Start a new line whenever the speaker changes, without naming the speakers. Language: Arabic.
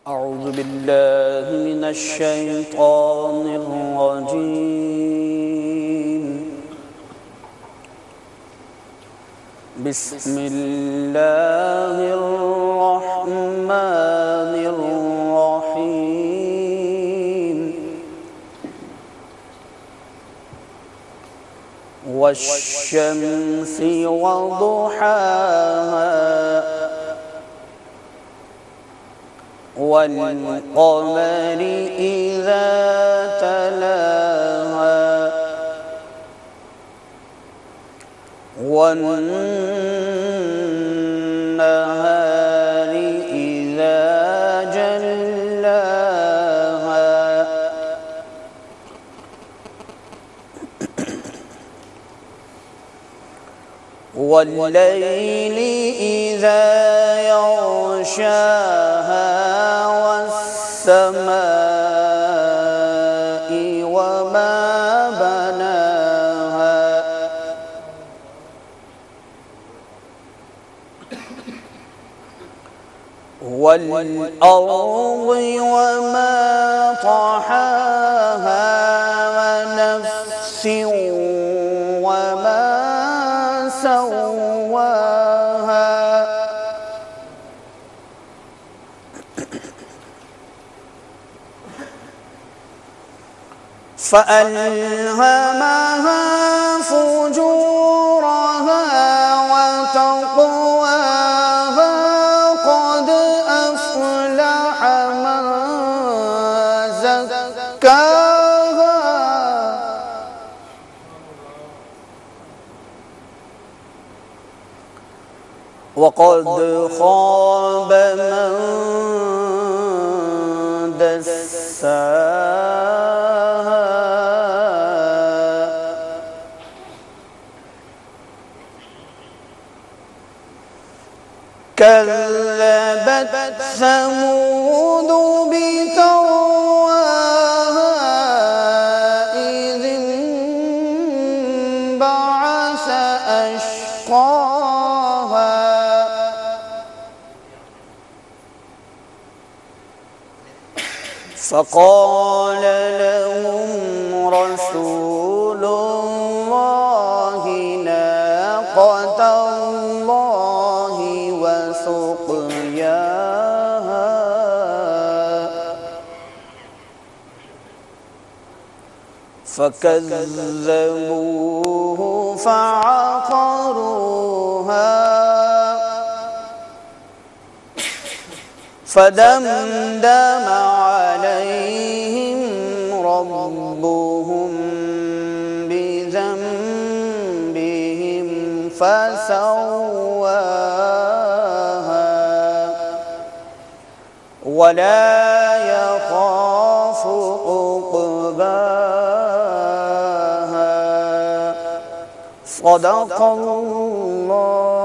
أعوذ بالله من الشيطان الرجيم. بسم الله الرحمن الرحيم. والشمس وضحاها والقمر إذا تلاها والنهار إذا جلاها والليل إذا يغشاها والسماء وما بناها والأرض وما طحاها ونفس وما سواها فألهمها فجورها وتقواها قد أفلح من زكاها وقد خاب من دساها كذبت ثمود بتقواها إذ انبعث أشقاها فقال لهم رسول الله ناقة الله وسقياها فكذبوه فعقروها فدمدم عليهم ربهم بذنبهم فسواها ولا يخاف عقباها. صدق الله.